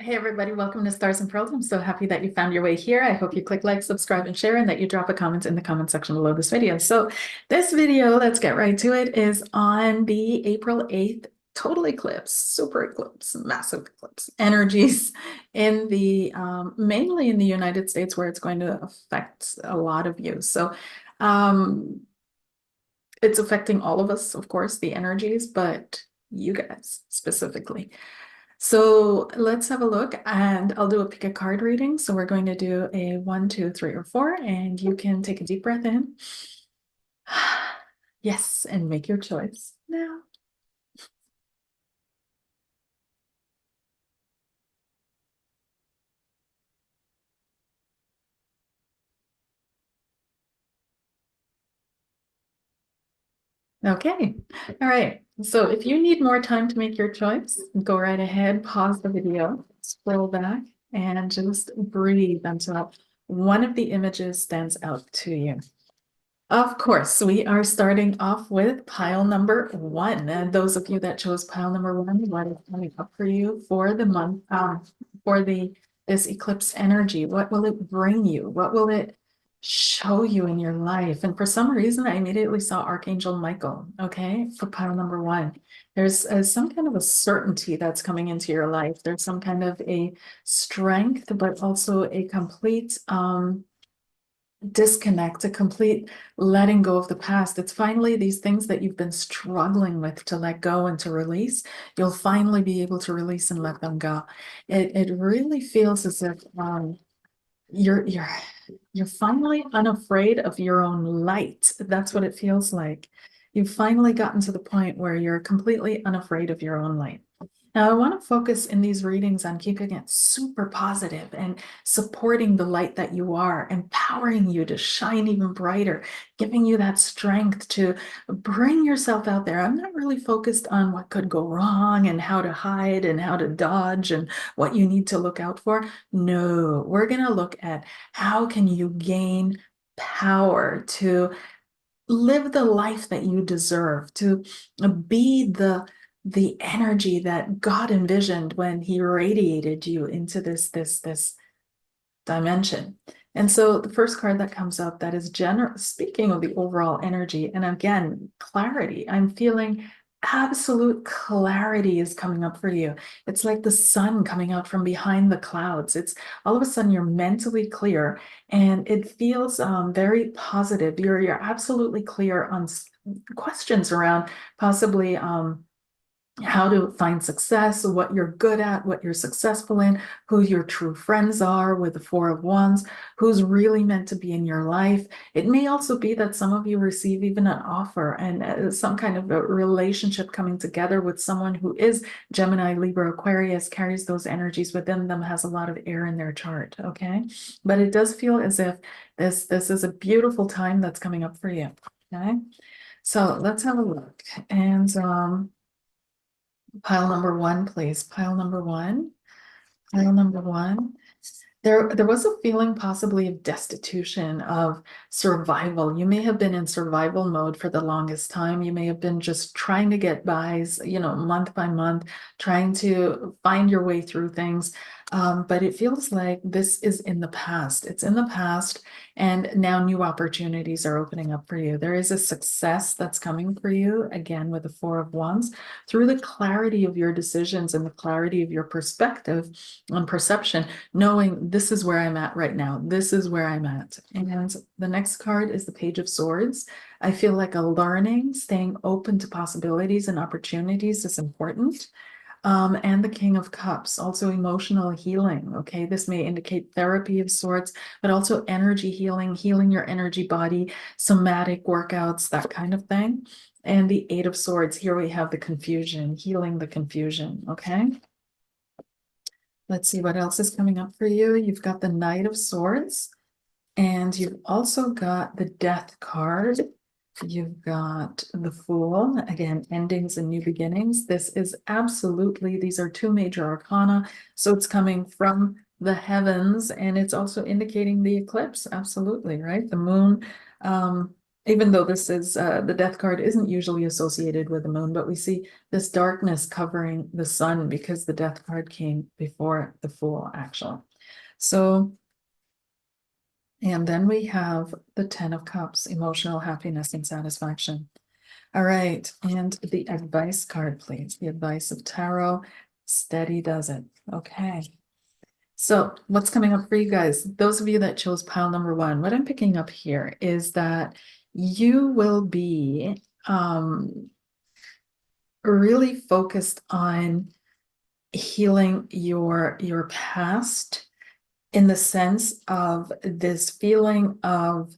Hey everybody, welcome to Stars and Pearls. I'm so happy that you found your way here. I hope you click like, subscribe, and share, and that you drop a comment in the comment section below this video. So this video, let's get right to it, is on the April 8th total eclipse, super eclipse, massive eclipse energies in the mainly in the United States, where it's going to affect a lot of you. So it's affecting all of us, of course, the energies, but you guys specifically. So let's have a look, and I'll do a pick a card reading. So we're going to do a 1, 2, 3, or 4, and you can take a deep breath in. Yes, and make your choice now. Okay, all right. So if you need more time to make your choice, go right ahead, pause the video, scroll back, and just breathe until one of the images stands out to you. Of course, we are starting off with pile number 1. And those of you that chose pile number 1, what is coming up for you for the month, for this eclipse energy? What will it bring you? What will it show you in your life? And for some reason, I immediately saw Archangel Michael, okay, for pile number 1. There's some kind of a certainty that's coming into your life. There's some kind of a strength, but also a complete disconnect, a complete letting go of the past. It's finally these things that you've been struggling with to let go and to release. You'll finally be able to release and let them go. It really feels as if you're you're you're finally unafraid of your own light. That's what it feels like. You've finally gotten to the point where you're completely unafraid of your own light. Now, I want to focus in these readings on keeping it super positive and supporting the light that you are, empowering you to shine even brighter, giving you that strength to bring yourself out there. I'm not really focused on what could go wrong and how to hide and how to dodge and what you need to look out for. No, we're going to look at how can you gain power to live the life that you deserve, to be the energy that God envisioned when he radiated you into this dimension. And so the first card that comes up, that is general, speaking of the overall energy, and again, clarity. I'm feeling absolute clarity is coming up for you. It's like the sun coming out from behind the clouds. It's all of a sudden you're mentally clear, and it feels very positive. You're absolutely clear on questions around possibly how to find success, what you're good at, what you're successful in, who your true friends are with the Four of Wands, who's really meant to be in your life. It may also be that some of you receive even an offer and some kind of a relationship coming together with someone who is Gemini, Libra, Aquarius, carries those energies within them, has a lot of air in their chart, okay? But it does feel as if this is a beautiful time that's coming up for you, okay? So let's have a look. And pile number 1, please. Pile number 1. Pile number 1. There was a feeling possibly of destitution, of survival. You may have been in survival mode for the longest time. You may have been just trying to get by, month by month, trying to find your way through things. But it feels like this is in the past. It's in the past, and now new opportunities are opening up for you. There is a success that's coming for you, again, with the Four of Wands, through the clarity of your decisions and the clarity of your perspective and perception, knowing this is where I'm at right now. This is where I'm at. And the next card is the Page of Swords. I feel like a learning, staying open to possibilities and opportunities is important. And the King of Cups, also emotional healing. Okay, this may indicate therapy of sorts, but also energy healing, healing your energy body, somatic workouts, that kind of thing. And the Eight of Swords, here we have the confusion, healing the confusion. Okay. Let's see what else is coming up for you. You've got the Knight of Swords, and you've also got the Death card. You've got the Fool, again, endings and new beginnings. This is absolutely, these are two major arcana, so it's coming from the heavens, and it's also indicating the eclipse, absolutely, right? The moon even though this is the death card isn't usually associated with the moon, but we see this darkness covering the sun because the death card came before the Fool, actually. So, and then we have the 10 of Cups, emotional happiness and satisfaction. All right, and the advice card, please. The advice of tarot, steady does it. Okay. So what's coming up for you guys? Those of you that chose pile number one, what I'm picking up here is that you will be really focused on healing your past in the sense of this feeling of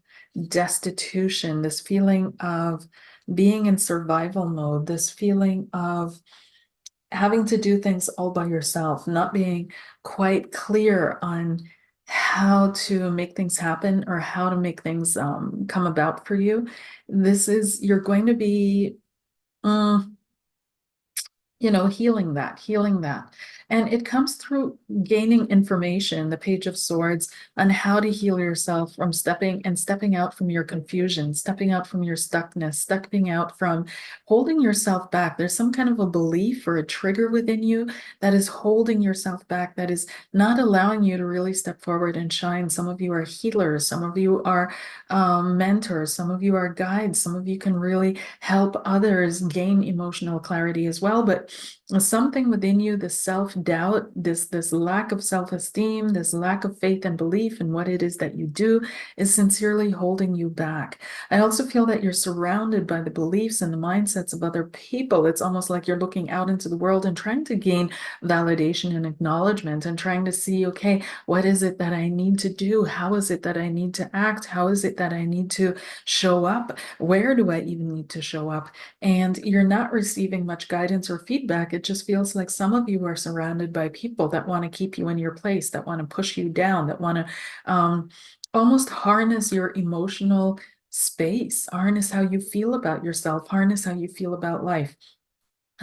destitution, this feeling of being in survival mode, this feeling of having to do things all by yourself, not being quite clear on how to make things happen or how to make things come about for you. You're going to be mm, healing that. And it comes through gaining information, the Page of Swords, on how to heal yourself from stepping out from your confusion, stepping out from your stuckness, stepping out from holding yourself back. There's some kind of a belief or a trigger within you that is holding yourself back, that is not allowing you to really step forward and shine. Some of you are healers, some of you are mentors, some of you are guides, some of you can really help others gain emotional clarity as well. But something within you, the self-doubt, this lack of self-esteem, this lack of faith and belief in what it is that you do is sincerely holding you back. I also feel that you're surrounded by the beliefs and the mindsets of other people. It's almost like you're looking out into the world and trying to gain validation and acknowledgement and trying to see, okay, what is it that I need to do? How is it that I need to act? How is it that I need to show up? Where do I even need to show up? And you're not receiving much guidance or feedback. It just feels like some of you are surrounded by people that want to keep you in your place, that want to push you down, that want to almost harness your emotional space, harness how you feel about yourself, harness how you feel about life.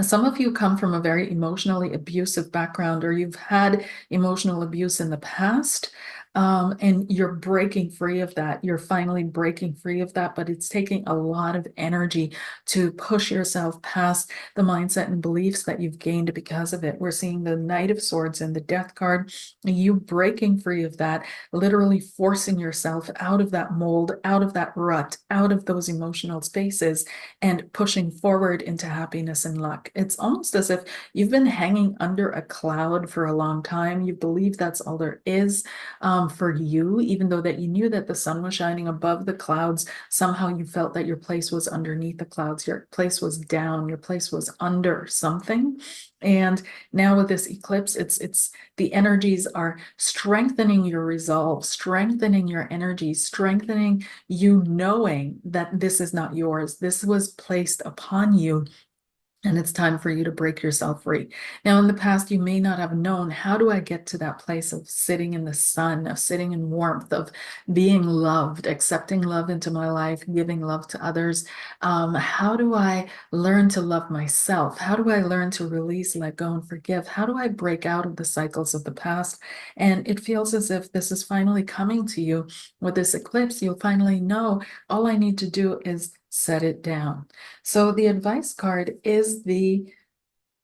Some of you come from a very emotionally abusive background, or you've had emotional abuse in the past, and you're breaking free of that. You're finally breaking free of that, but it's taking a lot of energy to push yourself past the mindset and beliefs that you've gained because of it. We're seeing the Knight of Swords and the Death card, you breaking free of that, literally forcing yourself out of that mold, out of that rut, out of those emotional spaces, and pushing forward into happiness and luck. It's almost as if you've been hanging under a cloud for a long time. You believe that's all there is for you, even though that you knew that the sun was shining above the clouds. Somehow you felt that your place was underneath the clouds. Your place was down. Your place was under something. And now with this eclipse, it's the energies are strengthening your resolve, strengthening your energy, strengthening you knowing that this is not yours. This was placed upon you, and it's time for you to break yourself free. Now, in the past, you may not have known, how do I get to that place of sitting in the sun, of sitting in warmth, of being loved, accepting love into my life, giving love to others? How do I learn to love myself? How do I learn to release, let go, and forgive? How do I break out of the cycles of the past? And it feels as if this is finally coming to you with this eclipse. You'll finally know all I need to do is set it down. So the advice card is the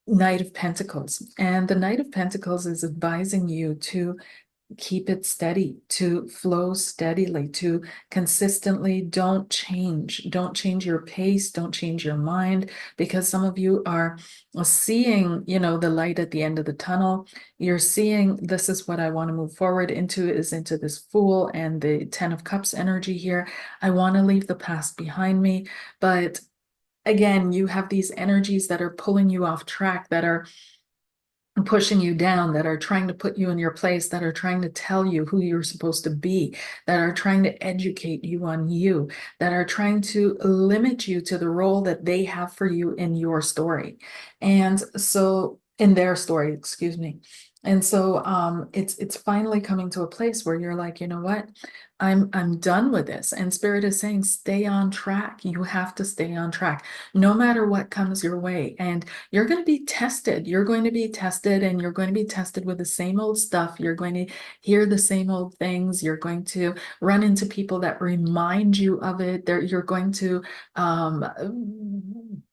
Knight of Pentacles. And the Knight of Pentacles is advising you to keep it steady, to flow steadily, to consistently don't change your pace, don't change your mind, because some of you are seeing, the light at the end of the tunnel. You're seeing, this is what I want to move forward into, is into this Fool and the 10 of Cups energy here. I want to leave the past behind me, but again, you have these energies that are pulling you off track, that are pushing you down, that are trying to put you in your place, that are trying to tell you who you're supposed to be, that are trying to educate you on you, that are trying to limit you to the role that they have for you in your story. And so, in their story, excuse me. And so it's finally coming to a place where you're like, you know what? I'm done with this. And Spirit is saying, stay on track. You have to stay on track, no matter what comes your way. And you're going to be tested. You're going to be tested, and you're going to be tested with the same old stuff. You're going to hear the same old things. You're going to run into people that remind you of it. You're going to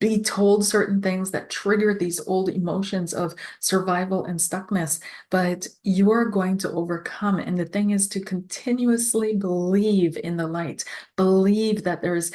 be told certain things that trigger these old emotions of survival and stuckness, but you are going to overcome. And the thing is to continuously believe in the light, believe that there's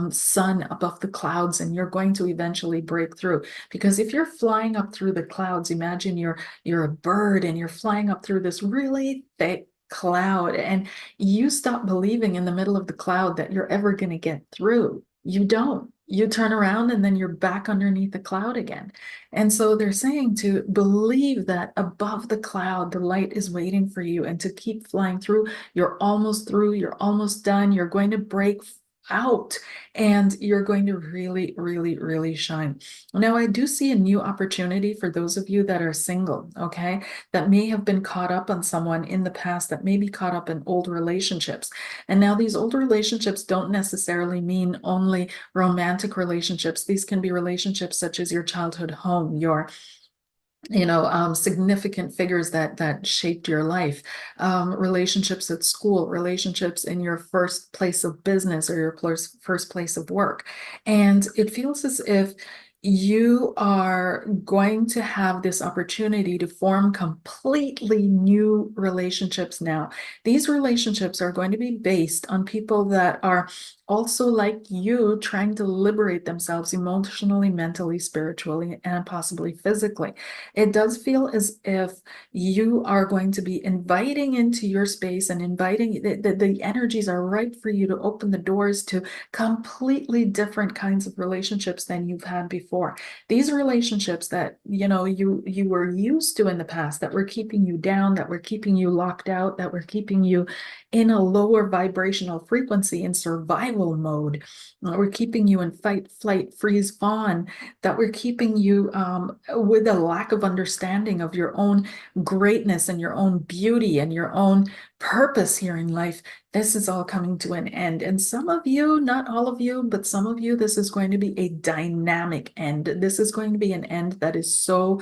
sun above the clouds, and you're going to eventually break through. Because if you're flying up through the clouds, imagine you're a bird and you're flying up through this really thick cloud, and you stop believing in the middle of the cloud that you're ever going to get through. You don't. You turn around and then you're back underneath the cloud again. And so they're saying to believe that above the cloud, the light is waiting for you, and to keep flying through. You're almost through, you're almost done, you're going to break out, and you're going to really, really, really shine. Now, I do see a new opportunity for those of you that are single, okay, that may have been caught up on someone in the past, that may be caught up in old relationships. And now these old relationships don't necessarily mean only romantic relationships. These can be relationships such as your childhood home, your significant figures that shaped your life, relationships at school, relationships in your first place of business or your first place of work. And it feels as if you are going to have this opportunity to form completely new relationships now. These relationships are going to be based on people that are also like you, trying to liberate themselves emotionally, mentally, spiritually, and possibly physically. It does feel as if you are going to be inviting into your space, and inviting the energies are right for you to open the doors to completely different kinds of relationships than you've had before. These relationships that you were used to in the past, that were keeping you down, that were keeping you locked out, that were keeping you in a lower vibrational frequency, in survival mode, we're keeping you in fight, flight, freeze, fawn, that we're keeping you with a lack of understanding of your own greatness and your own beauty and your own purpose here in life. This is all coming to an end. And some of you, not all of you, but some of you, this is going to be a dynamic end. This is going to be an end that is so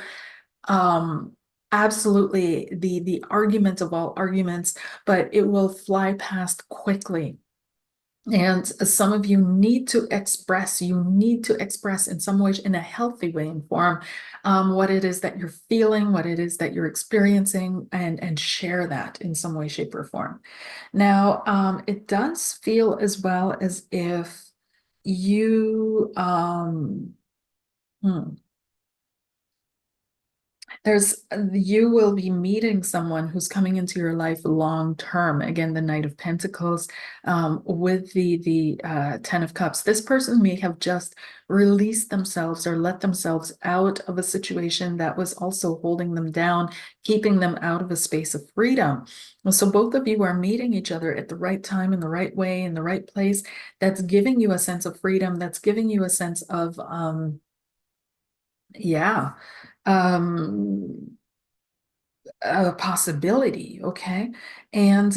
absolutely the argument of all arguments, but it will fly past quickly. And some of you need to express, in some way, in a healthy way and form, what it is that you're feeling, what it is that you're experiencing, and share that in some way, shape, or form. Now, it does feel as well as if you, hmm, you will be meeting someone who's coming into your life long term. Again, the Knight of Pentacles, with the Ten of Cups. This person may have just released themselves or let themselves out of a situation that was also holding them down, keeping them out of a space of freedom. So both of you are meeting each other at the right time, in the right way, in the right place. That's giving you a sense of freedom. That's giving you a sense of yeah. Um, a possibility, okay? And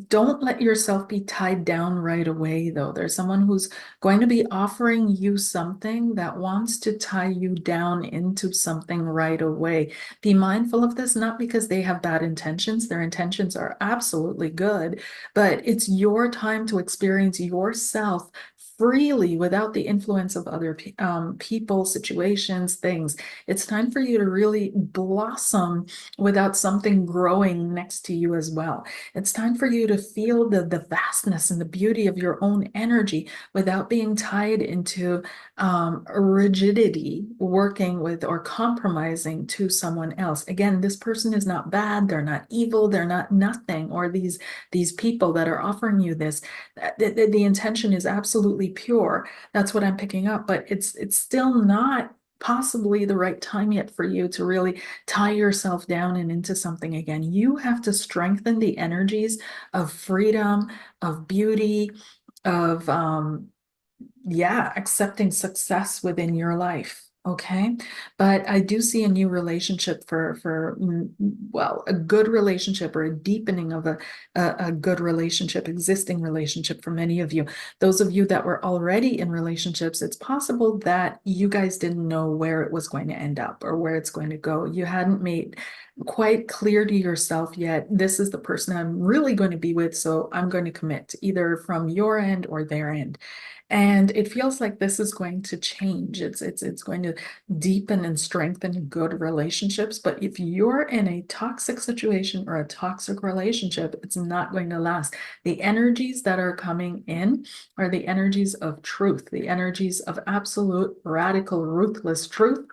don't let yourself be tied down right away, though. There's someone who's going to be offering you something that wants to tie you down into something right away. Be mindful of this, not because they have bad intentions. Their intentions are absolutely good, but it's your time to experience yourself freely without the influence of other people, situations, things. It's time for you to really blossom without something growing next to you as well. It's time for you to feel the vastness and the beauty of your own energy without being tied into rigidity, working with or compromising to someone else. Again, this person is not bad, they're not evil, they're not nothing, or these people that are offering you this. The intention is absolutely pure. That's what I'm picking up, but it's still not possibly the right time yet for you to really tie yourself down and into something again. You have to strengthen the energies of freedom, of beauty, of accepting success within your life. Okay, but I do see a new relationship well, a good relationship or a deepening of a good relationship, existing relationship for many of you. Those of you that were already in relationships, it's possible that you guys didn't know where it was going to end up or where it's going to go. You hadn't made quite clear to yourself yet, this is the person I'm really going to be with, so I'm going to commit either from your end or their end. And it feels like this is going to change. It's going to deepen and strengthen good relationships. But if you're in a toxic situation or a toxic relationship, it's not going to last. The energies that are coming in are the energies of truth, the energies of absolute, radical, ruthless truth.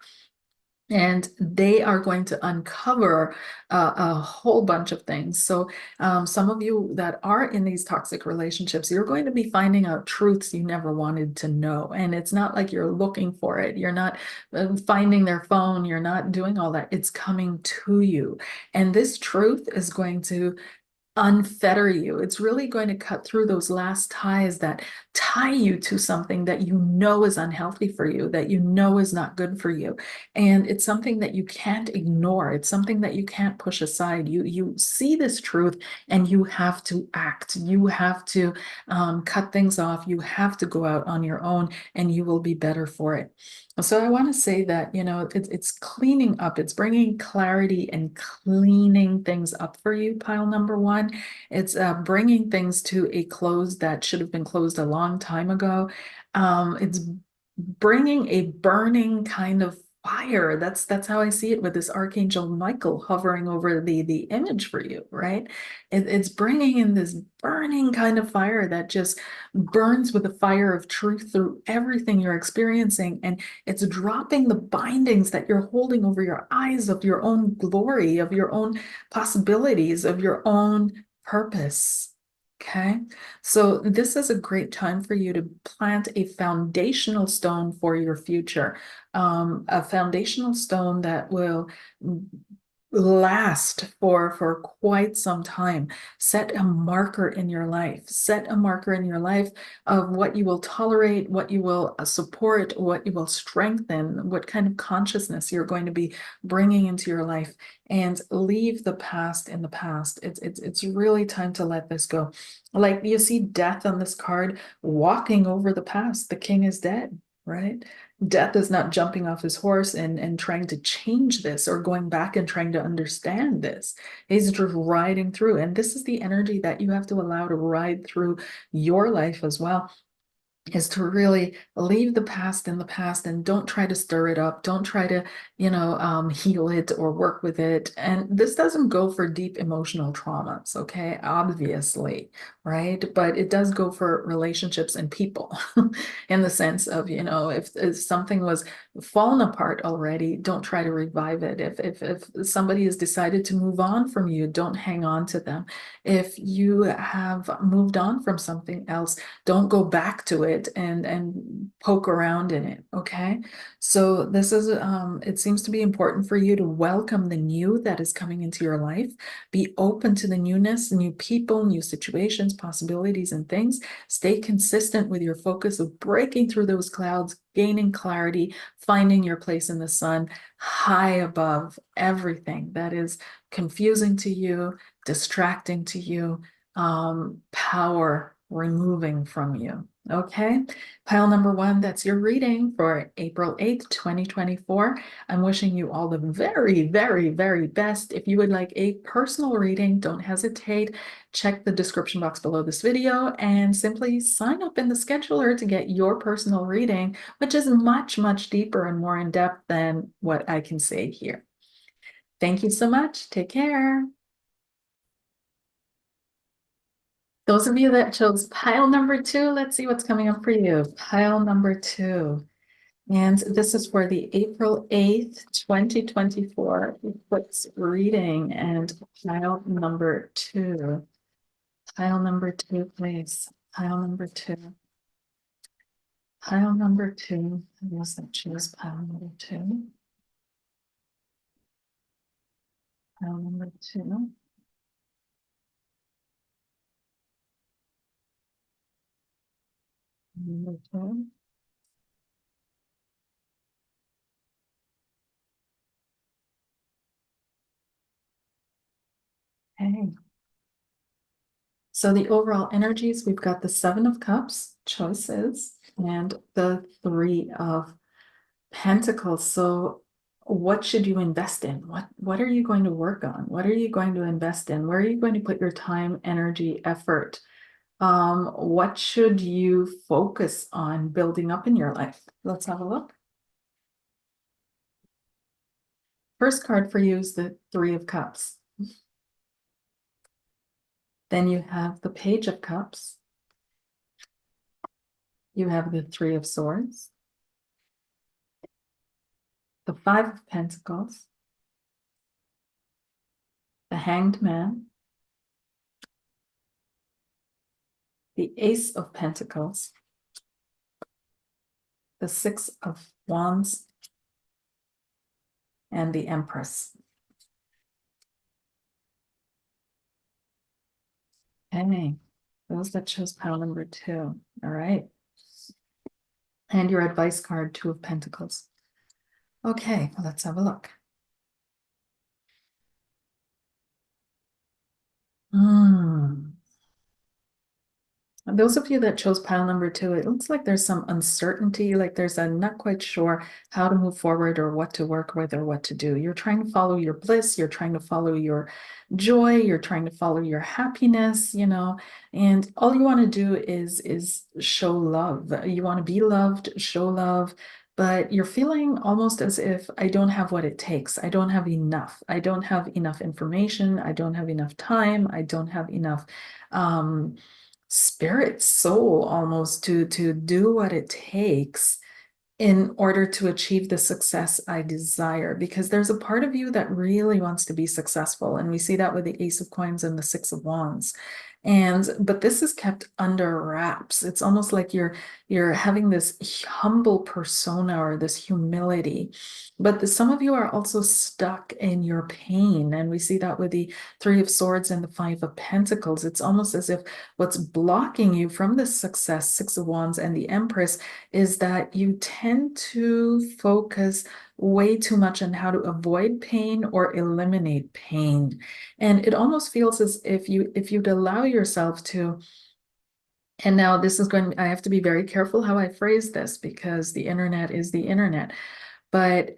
And they are going to uncover a whole bunch of things. So, some of you that are in these toxic relationships, you're going to be finding out truths you never wanted to know. And it's not like you're looking for it. You're not finding their phone. You're not doing all that. It's coming to you. And this truth is going to unfetter you. It's really going to cut through those last ties that tie you to something that you know is unhealthy for you, that you know is not good for you. And it's something that you can't ignore. It's something that you can't push aside. You see this truth and you have to act. You have to cut things off. You have to go out on your own and you will be better for it. So I want to say that, it's cleaning up, it's bringing clarity and cleaning things up for you, pile number one. It's bringing things to a close that should have been closed a long time ago. It's bringing a burning kind of fire. That's how I see it with this Archangel Michael hovering over the image for you, right? It's bringing in this burning kind of fire that just burns with the fire of truth through everything you're experiencing. And it's dropping the bindings that you're holding over your eyes of your own glory, of your own possibilities, of your own purpose. Okay, so this is a great time for you to plant a foundational stone for your future, a foundational stone that will last for quite some time. Set a marker in your life. Set a marker in your life of what you will tolerate, what you will support, what you will strengthen, what kind of consciousness you're going to be bringing into your life, and leave the past in the past. It's really time to let this go. Like you see death on this card, walking over the past. The king is dead, right? Death is not jumping off his horse and trying to change this or going back and trying to understand this. He's just riding through. And this is the energy that you have to allow to ride through your life as well, is to really leave the past in the past and don't try to stir it up. Don't try to, heal it or work with it. And this doesn't go for deep emotional traumas, okay? Obviously, right? But it does go for relationships and people in the sense of, if something was fallen apart already, don't try to revive it. If somebody has decided to move on from you, don't hang on to them. If you have moved on from something else, don't go back to it and poke around in it. Okay, so this is it seems to be important for you to welcome the new that is coming into your life. Be open to the newness, new people, new situations, possibilities, and things. Stay consistent with your focus of breaking through those clouds, gaining clarity, finding your place in the sun, high above everything that is confusing to you, distracting to you, power removing from you. Okay, pile number one, that's your reading for April 8th, 2024. I'm wishing you all the very, very, very best. If you would like a personal reading, don't hesitate. Check the description box below this video and simply sign up in the scheduler to get your personal reading, which is much, much deeper and more in depth than what I can say here. Thank you so much. Take care. Those of you that chose pile number two, let's see what's coming up for you. Pile number two. And this is for the April 8th, 2024 eclipse reading, and pile number two. Pile number two, please. Pile number two. Pile number two. I guess that choose pile number two. Pile number two. Number two. Okay. So the overall energies, we've got the Seven of Cups, choices, and the Three of Pentacles. So what should you invest in? What are you going to work on? What are you going to invest in? Where are you going to put your time, energy, effort? What should you focus on building up in your life? Let's have a look. First card for you is the Three of Cups. Then you have the Page of Cups. You have the Three of Swords, the Five of Pentacles, the Hanged Man, the Ace of Pentacles, the Six of Wands, and the Empress. Okay, those that chose pile number 2. All right. And your advice card, Two of Pentacles. Okay, let's have a look. Those of you that chose pile number 2, it looks like there's some uncertainty, like there's a not quite sure how to move forward or what to work with or what to do. You're trying to follow your bliss, you're trying to follow your joy, you're trying to follow your happiness, and all you want to do is show love. You want to be loved, show love, but you're feeling almost as if I don't have what it takes. I don't have enough. I don't have enough information. I don't have enough time. I don't have enough spirit, soul almost to do what it takes in order to achieve the success I desire, because there's a part of you that really wants to be successful. And we see that with the Ace of Coins and the Six of Wands. But this is kept under wraps. It's almost like you're having this humble persona or this humility. But some of you are also stuck in your pain. And we see that with the Three of Swords and the Five of Pentacles. It's almost as if what's blocking you from this success, Six of Wands and the Empress, is that you tend to focus way too much on how to avoid pain or eliminate pain. And it almost feels as if you'd allow yourself to, and now this is going, I have to be very careful how I phrase this because the internet is the internet, but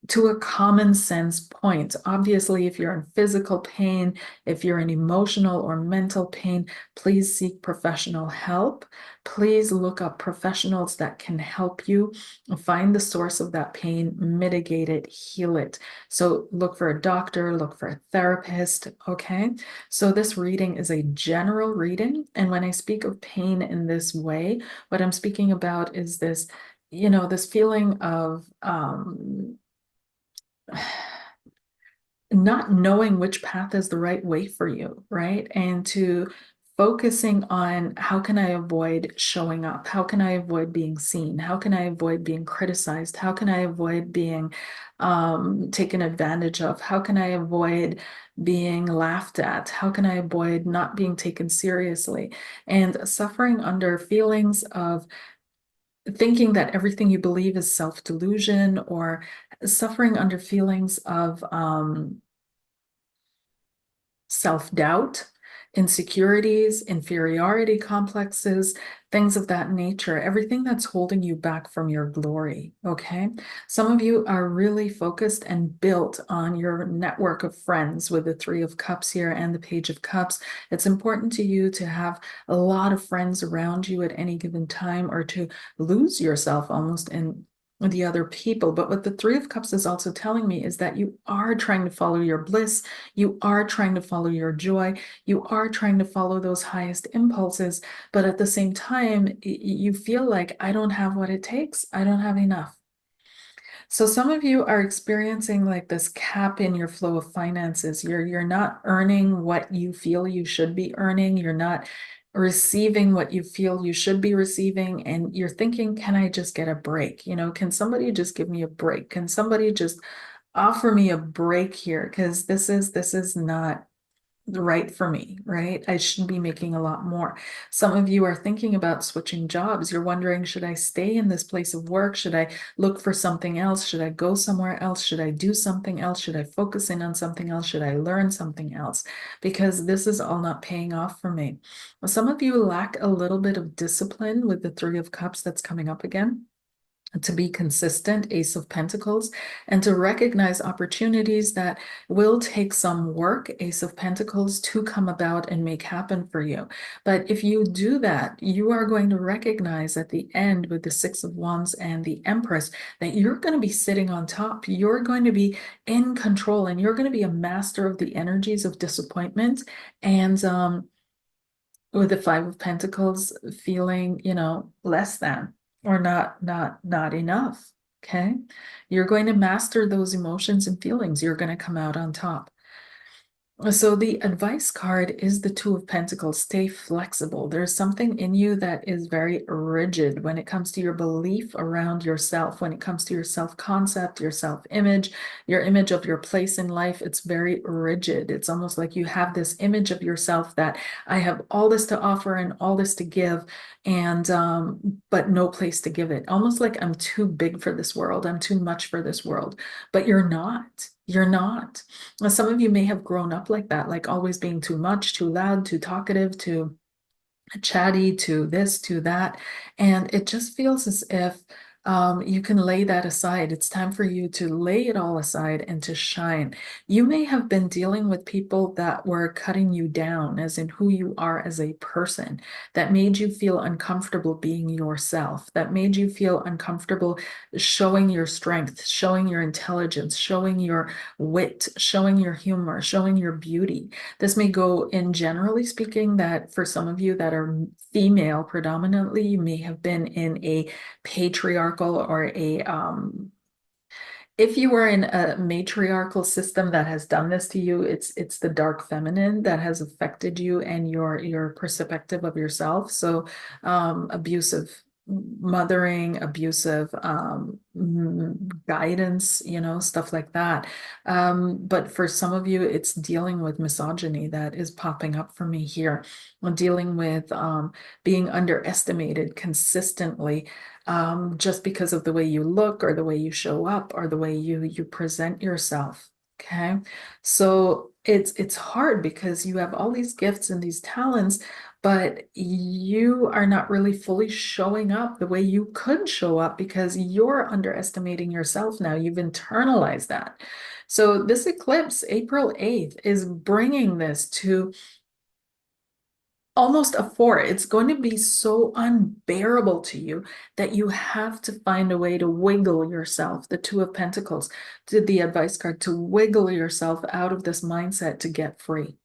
to a common sense point. Obviously, if you're in physical pain, if you're in emotional or mental pain, please seek professional help. Please look up professionals that can help you find the source of that pain, mitigate it, heal it. So look for a doctor, look for a therapist, okay? So this reading is a general reading. And when I speak of pain in this way, what I'm speaking about is this, this feeling of not knowing which path is the right way for you, right? And to focusing on how can I avoid showing up? How can I avoid being seen? How can I avoid being criticized? How can I avoid being taken advantage of? How can I avoid being laughed at? How can I avoid not being taken seriously? And suffering under feelings of thinking that everything you believe is self-delusion, or suffering under feelings of self-doubt, insecurities, inferiority complexes, things of that nature, everything that's holding you back from your glory, okay? Some of you are really focused and built on your network of friends with the Three of Cups here and the Page of Cups. It's important to you to have a lot of friends around you at any given time, or to lose yourself almost in the other people. But what the Three of Cups is also telling me is that you are trying to follow your bliss, you are trying to follow your joy, you are trying to follow those highest impulses, but at the same time, you feel like I don't have what it takes, I don't have enough. So some of you are experiencing like this cap in your flow of finances. You're not earning what you feel you should be earning. You're not receiving what you feel you should be receiving. And you're thinking, can I just get a break? Can somebody just give me a break? Can somebody just offer me a break here? Because this is not right for me, right? I should be making a lot more. Some of you are thinking about switching jobs. You're wondering, should I stay in this place of work? Should I look for something else? Should I go somewhere else? Should I do something else? Should I focus in on something else? Should I learn something else? Because this is all not paying off for me. Some of you lack a little bit of discipline with the Three of Cups that's coming up again, to be consistent, Ace of Pentacles, and to recognize opportunities that will take some work, Ace of Pentacles, to come about and make happen for you. But if you do that, you are going to recognize at the end with the Six of Wands and the Empress that you're going to be sitting on top. You're going to be in control, and you're going to be a master of the energies of disappointment and with the Five of Pentacles, feeling, less than or not enough. Okay. You're going to master those emotions and feelings. You're going to come out on top. So the advice card is the Two of Pentacles. Stay flexible. There's something in you that is very rigid when it comes to your belief around yourself, when it comes to your self-concept, your self-image, your image of your place in life. It's very rigid. It's almost like you have this image of yourself that I have all this to offer and all this to give, and but no place to give it. Almost like I'm too big for this world. I'm too much for this world. But you're not. You're not. Now, some of you may have grown up like that, like always being too much, too loud, too talkative, too chatty, to this, to that. And it just feels as if you can lay that aside. It's time for you to lay it all aside and to shine. You may have been dealing with people that were cutting you down, as in who you are as a person, that made you feel uncomfortable being yourself, that made you feel uncomfortable showing your strength, showing your intelligence, showing your wit, showing your humor, showing your beauty. This may go in, generally speaking, that for some of you that are female predominantly, you may have been in a patriarchal or if you were in a matriarchal system that has done this to you, it's the dark feminine that has affected you and your perspective of yourself. So abusive mothering, abusive guidance, stuff like that. But for some of you, it's dealing with misogyny that is popping up for me here. Dealing with being underestimated consistently, just because of the way you look or the way you show up or the way you present yourself. Okay. So it's hard because you have all these gifts and these talents, but you are not really fully showing up the way you could show up because you're underestimating yourself now. You've internalized that. So this eclipse, April 8th, is bringing this to almost a four. It's going to be so unbearable to you that you have to find a way to wiggle yourself, the Two of Pentacles, to the advice card, to wiggle yourself out of this mindset to get free.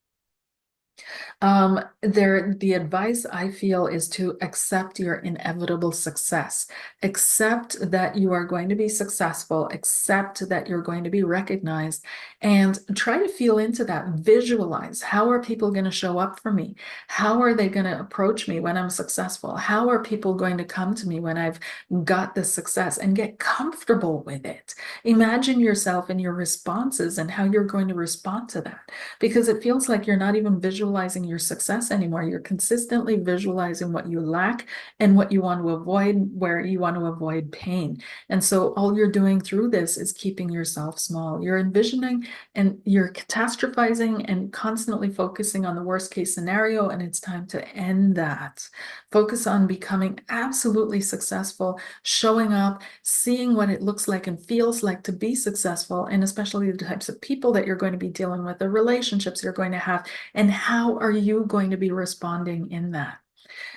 The advice I feel is to accept your inevitable success. Accept that you are going to be successful, accept that you're going to be recognized, and try to feel into that. Visualize, how are people going to show up for me? How are they going to approach me when I'm successful? How are people going to come to me when I've got this success? And get comfortable with it. Imagine yourself and your responses and how you're going to respond to that, because it feels like you're not even visualizing your success anymore. You're consistently visualizing what you lack and what you want to avoid, where you want to avoid pain. And so all you're doing through this is keeping yourself small. You're envisioning and you're catastrophizing and constantly focusing on the worst case scenario. And it's time to end that. Focus on becoming absolutely successful, showing up, seeing what it looks like and feels like to be successful, and especially the types of people that you're going to be dealing with, the relationships you're going to have, and how are you going to be responding in that.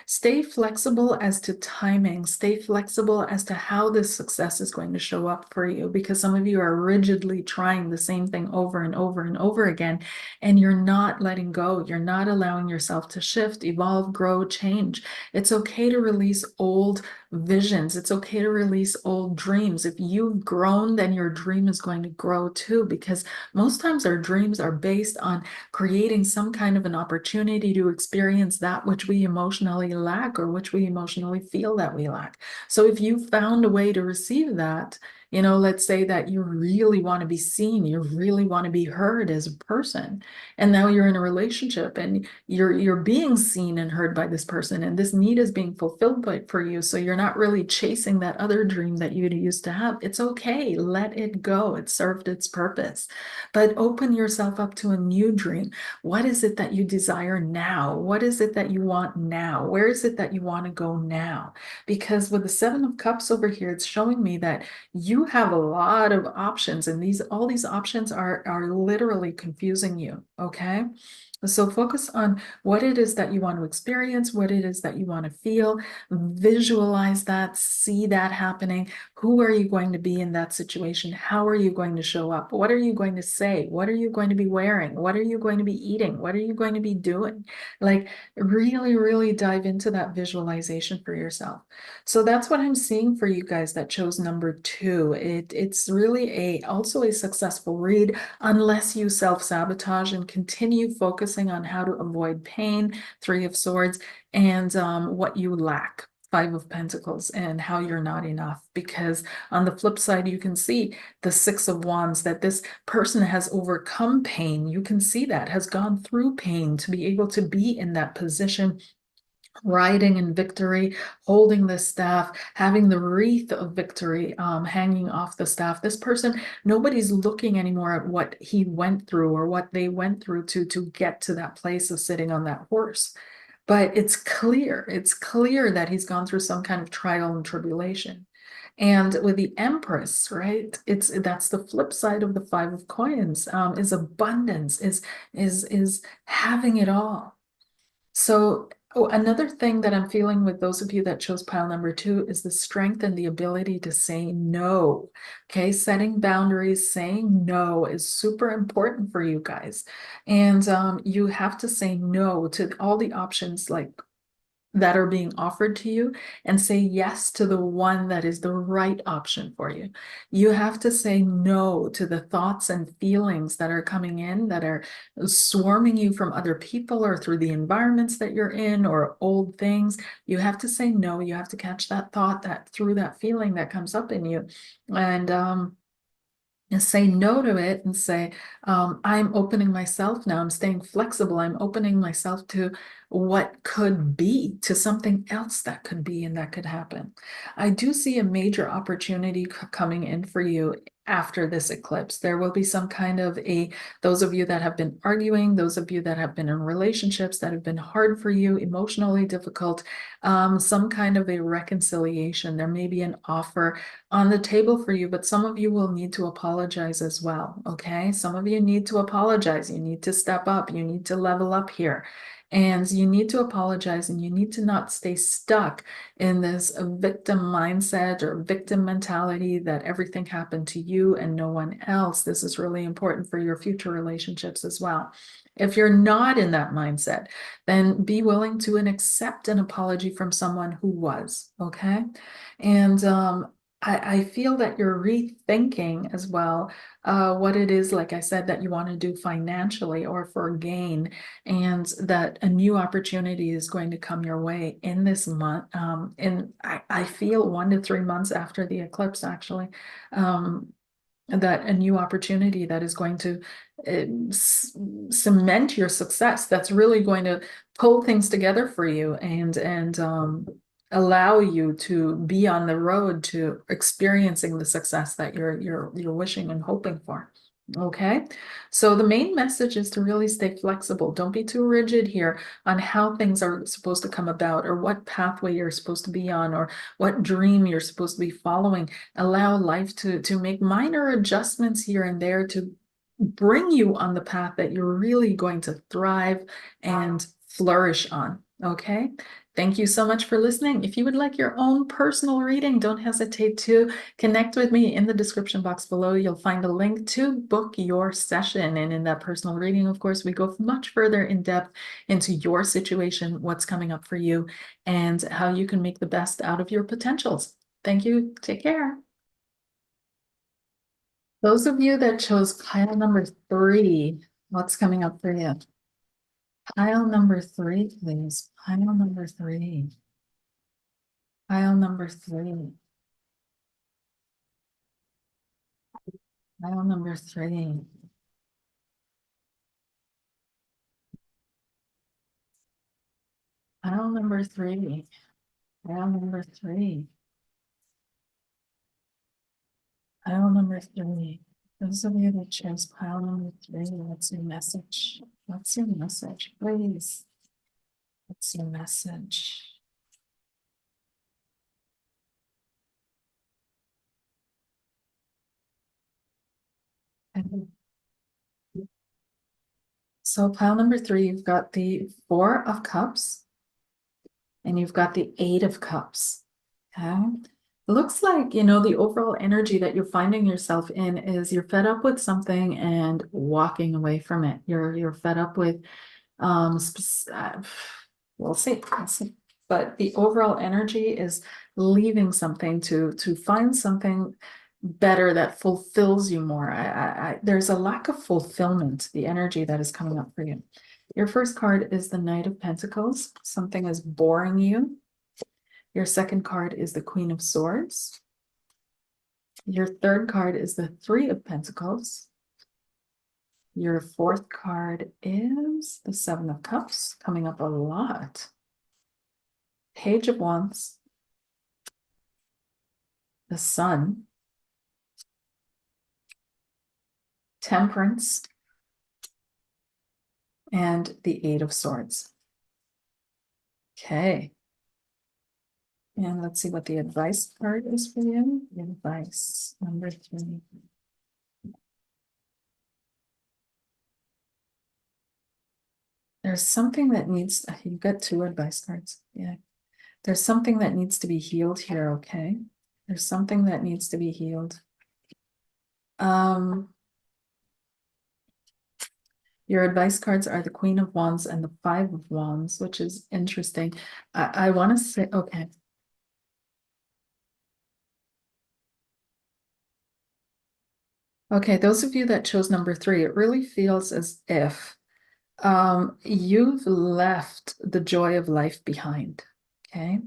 Stay flexible as to timing. Stay flexible as to how this success is going to show up for you, because some of you are rigidly trying the same thing over and over and over again, and you're not letting go. You're not allowing yourself to shift, evolve, grow, change. It's okay to release old visions. It's okay to release old dreams. If you've grown, then your dream is going to grow too, because most times our dreams are based on creating some kind of an opportunity to experience that which we emotionally lack or which we emotionally feel that we lack. So if you found a way to receive that, You know, let's say that you really want to be seen, you really want to be heard as a person. And now you're in a relationship and you're being seen and heard by this person, and this need is being fulfilled for you. So you're not really chasing that other dream that you used to have. It's okay. Let it go. It served its purpose. But open yourself up to a new dream. What is it that you desire now? What is it that you want now? Where is it that you want to go now? Because with the Seven of Cups over here, it's showing me that you have a lot of options, and all these options are literally confusing you. Okay. So focus on what it is that you want to experience, what it is that you want to feel, visualize that, see that happening. Who are you going to be in that situation? How are you going to show up? What are you going to say? What are you going to be wearing? What are you going to be eating? What are you going to be doing? Like really, really dive into that visualization for yourself. So that's what I'm seeing for you guys that chose number 2. It's really also a successful read unless you self-sabotage and continue focusing on how to avoid pain, Three of Swords, and what you lack. Five of Pentacles, and how you're not enough. Because on the flip side, you can see the Six of Wands, that this person has overcome pain. You can see that, has gone through pain to be able to be in that position, riding in victory, holding the staff, having the wreath of victory hanging off the staff. This person, nobody's looking anymore at what he went through or what they went through to get to that place of sitting on that horse. But it's clear that he's gone through some kind of trial and tribulation. And with the Empress, right? That's the flip side of the Five of Coins, is abundance, is having it all. So, another thing that I'm feeling with those of you that chose pile number 2 is the strength and the ability to say no. Okay, setting boundaries, saying no is super important for you guys. And you have to say no to all the options like that are being offered to you, and say yes to the one that is the right option for you. You have to say no to the thoughts and feelings that are coming in that are swarming you from other people or through the environments that you're in or old things. You have to say no. You have to catch that thought, that through that feeling that comes up in you, and say no to it and say, I'm opening myself now. I'm staying flexible. I'm opening myself to what could be, to something else that could be and that could happen. I do see a major opportunity coming in for you after this eclipse. There will be some kind of those of you that have been arguing, those of you that have been in relationships that have been hard for you, emotionally difficult, some kind of a reconciliation. There may be an offer on the table for you, but some of you will need to apologize as well. Okay. Some of you need to apologize. You need to step up. You need to level up here. And you need to apologize, and you need to not stay stuck in this victim mindset or victim mentality that everything happened to you and no one else. This is really important for your future relationships as well. If you're not in that mindset, then be willing to accept an apology from someone who was, okay? And I feel that you're rethinking as well what it is, like I said, that you want to do financially or for gain, and that a new opportunity is going to come your way in this month. And I feel 1 to 3 months after the eclipse, actually, that a new opportunity that is going to cement your success, that's really going to pull things together for you and allow you to be on the road to experiencing the success that you're wishing and hoping for. Okay, so the main message is to really stay flexible. Don't be too rigid here on how things are supposed to come about, or what pathway you're supposed to be on, or what dream you're supposed to be following. Allow life to make minor adjustments here and there to bring you on the path that you're really going to thrive and flourish on. Okay. Thank you so much for listening. If you would like your own personal reading, don't hesitate to connect with me in the description box below. You'll find a link to book your session. And in that personal reading, of course, we go much further in depth into your situation, what's coming up for you, and how you can make the best out of your potentials. Thank you. Take care. Those of you that chose pile number 3, what's coming up for you? Pile number 3, please. Pile number 3. Pile number 3. Pile number 3. Pile number 3. Pile number 3. Pile number 3. Those of you that chose pile number 3, what's your message? What's your message, please? What's your message? So pile number 3, you've got the 4 of Cups and you've got the 8 of Cups. Okay. Looks like, the overall energy that you're finding yourself in is you're fed up with something and walking away from it. You're fed up with we'll see. But the overall energy is leaving something to find something better that fulfills you more. There's a lack of fulfillment, the energy that is coming up for you. Your first card is the Knight of Pentacles. Something is boring you. Your second card is the Queen of Swords. Your third card is the Three of Pentacles. Your fourth card is the Seven of Cups, coming up a lot. Page of Wands, the Sun, Temperance, and the Eight of Swords. Okay. And let's see what the advice card is for you. The advice number 3. There's something that needs, you've got 2 advice cards. Yeah. There's something that needs to be healed here, okay? There's something that needs to be healed. Your advice cards are the Queen of Wands and the Five of Wands, which is interesting. I want to say, okay. Okay, those of you that chose number 3, it really feels as if you've left the joy of life behind. Okay.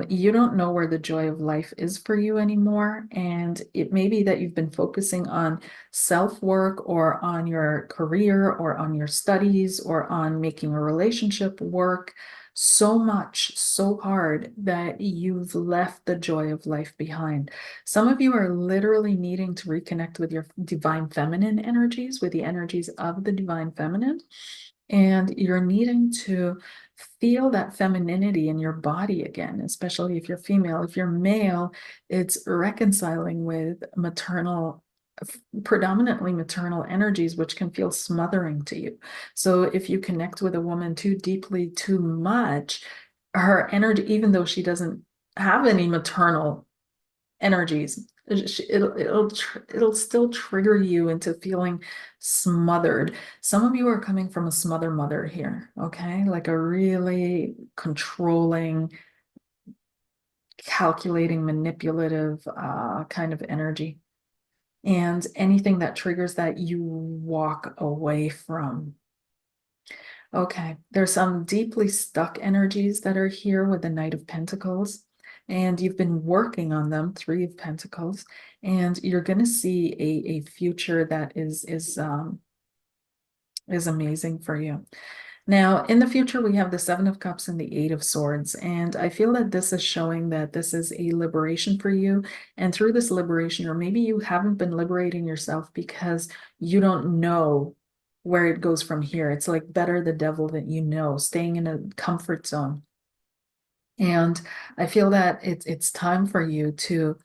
You don't know where the joy of life is for you anymore. And it may be that you've been focusing on self-work or on your career or on your studies or on making a relationship work so much, so hard that you've left the joy of life behind. Some of you are literally needing to reconnect with your divine feminine energies, with the energies of the divine feminine. And you're needing to feel that femininity in your body again, especially if you're female. If you're male, it's reconciling with predominantly maternal energies, which can feel smothering to you. So if you connect with a woman too deeply, too much, her energy, even though she doesn't have any maternal energies, it'll still trigger you into feeling smothered. Some of you are coming from a smother mother here, okay? Like a really controlling, calculating, manipulative kind of energy. And anything that triggers that, you walk away from. Okay, there's some deeply stuck energies that are here with the Knight of Pentacles, and you've been working on them, Three of Pentacles, and you're going to see a future that is amazing for you. Now, in the future, we have the Seven of Cups and the Eight of Swords, and I feel that this is showing that this is a liberation for you. And through this liberation, or maybe you haven't been liberating yourself because you don't know where it goes from here. It's like better the devil that you know, staying in a comfort zone. And I feel that it's time for you to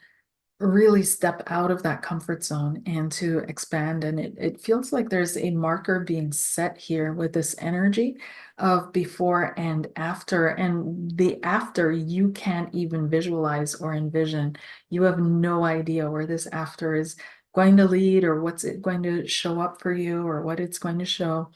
really step out of that comfort zone and to expand. And it feels like there's a marker being set here with this energy of before and after. And the after you can't even visualize or envision. You have no idea where this after is going to lead or what's it going to show up for you or what it's going to show.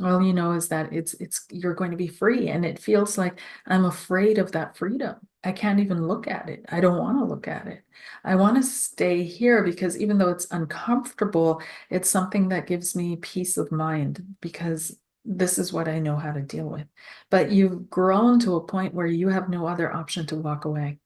All you know is that it's you're going to be free, and it feels like I'm afraid of that freedom. I can't even look at it. I don't want to look at it. I want to stay here because even though it's uncomfortable, it's something that gives me peace of mind because this is what I know how to deal with. But you've grown to a point where you have no other option to walk away.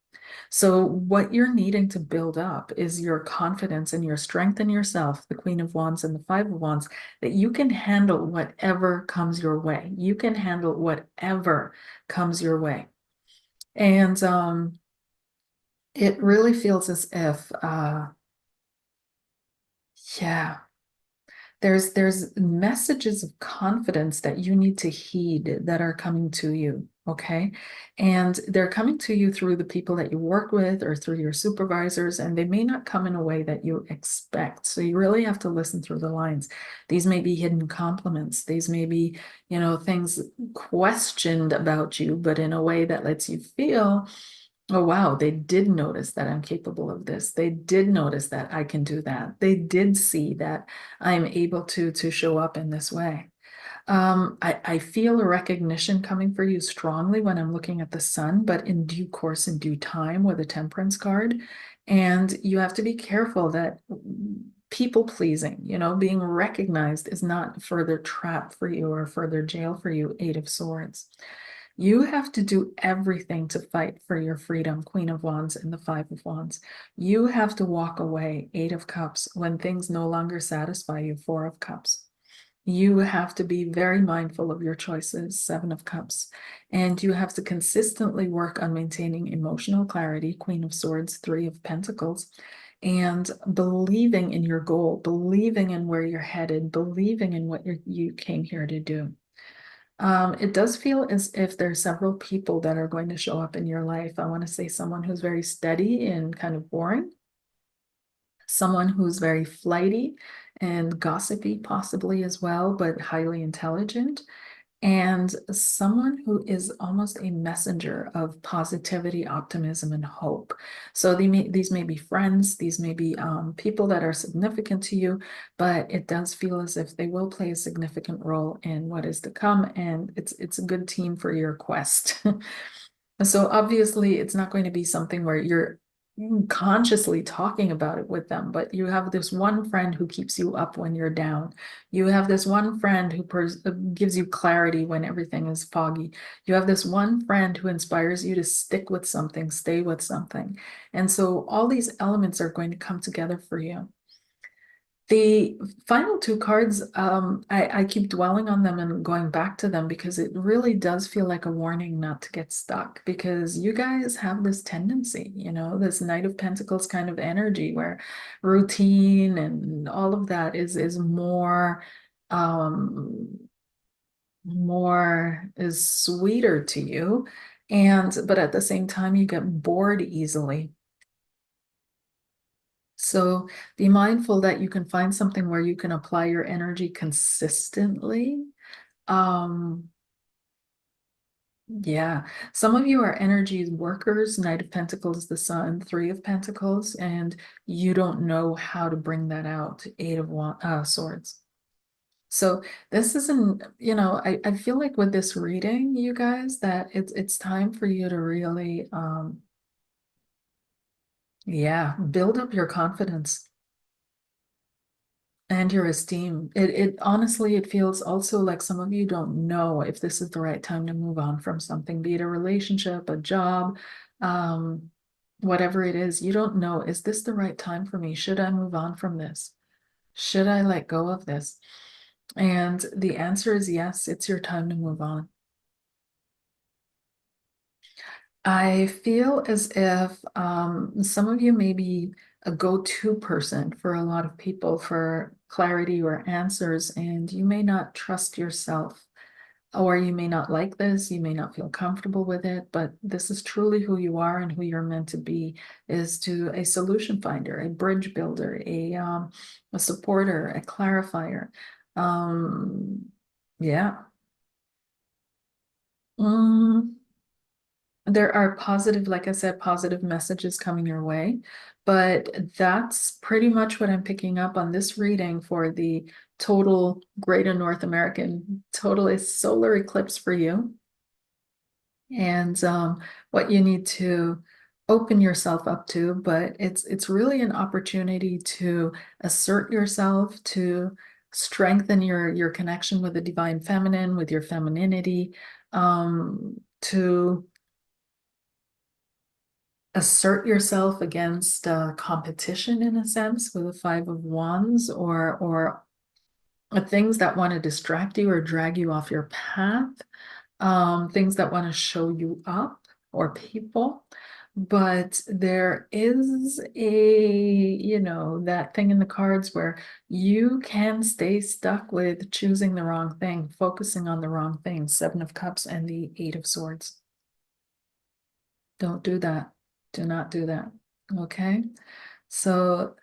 So what you're needing to build up is your confidence and your strength in yourself, the Queen of Wands and the Five of Wands, that you can handle whatever comes your way. You can handle whatever comes your way. And it really feels as if, yeah, there's messages of confidence that you need to heed that are coming to you, okay? And they're coming to you through the people that you work with or through your supervisors, and they may not come in a way that you expect. So you really have to listen through the lines. These may be hidden compliments. These may be, things questioned about you, but in a way that lets you feel, oh, wow, they did notice that I'm capable of this. They did notice that I can do that. They did see that I'm able to show up in this way. I feel a recognition coming for you strongly when I'm looking at the sun, but in due course, in due time with a temperance card. And you have to be careful that people pleasing, being recognized is not further trap for you or further jail for you, Eight of Swords. You have to do everything to fight for your freedom, Queen of Wands and the Five of Wands. You have to walk away, Eight of Cups, when things no longer satisfy you, Four of Cups. You have to be very mindful of your choices, Seven of Cups. And you have to consistently work on maintaining emotional clarity, Queen of Swords, Three of Pentacles, and believing in your goal, believing in where you're headed, believing in what you came here to do. It does feel as if there's several people that are going to show up in your life. I want to say someone who's very steady and kind of boring, someone who's very flighty and gossipy, possibly as well, but highly intelligent, and someone who is almost a messenger of positivity, optimism, and hope. So these may be friends, these may be people that are significant to you, but it does feel as if they will play a significant role in what is to come, and it's a good team for your quest. So obviously, it's not going to be something where you're consciously talking about it with them, but you have this one friend who keeps you up when you're down. You have this one friend who gives you clarity when everything is foggy. You have this one friend who inspires you to stick with something, stay with something. And so all these elements are going to come together for you. The final two cards, I keep dwelling on them and going back to them because it really does feel like a warning not to get stuck, because you guys have this tendency, this Knight of Pentacles kind of energy where routine and all of that is um, more is sweeter to you. But at the same time, you get bored easily. So be mindful that you can find something where you can apply your energy consistently. Um, yeah, some of you are energy workers, Knight of Pentacles, the Sun, Three of Pentacles, and you don't know how to bring that out, Swords. So this isn't, I feel like with this reading, you guys, that it's time for you to really, yeah, build up your confidence and your esteem. It honestly, it feels also like some of you don't know if this is the right time to move on from something, be it a relationship, a job, um, whatever it is. You don't know, is this the right time for me? Should I move on from this? Should I let go of this? And the answer is yes, it's your time to move on. I feel as if some of you may be a go-to person for a lot of people for clarity or answers, and you may not trust yourself, or you may not like this, you may not feel comfortable with it, but this is truly who you are and who you're meant to be, is to a solution finder, a bridge builder, a supporter, a clarifier. Yeah. Mm. There are positive, like I said, positive messages coming your way, but that's pretty much what I'm picking up on this reading for the total Greater North American total solar eclipse for you. And what you need to open yourself up to, but it's really an opportunity to assert yourself, to strengthen your connection with the divine feminine, with your femininity, to assert yourself against competition in a sense with the Five of Wands, or things that want to distract you or drag you off your path, things that want to show you up, or people. But there is that thing in the cards where you can stay stuck with choosing the wrong thing, focusing on the wrong thing. Seven of Cups and the Eight of Swords. Don't do that. Do not do that. Okay. So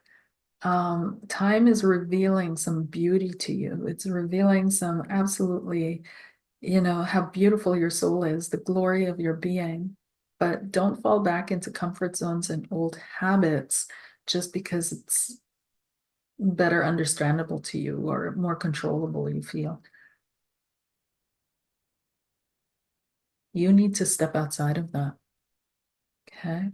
time is revealing some beauty to you. It's revealing some absolutely, how beautiful your soul is, the glory of your being. But don't fall back into comfort zones and old habits just because it's better understandable to you or more controllable you feel. You need to step outside of that. Okay.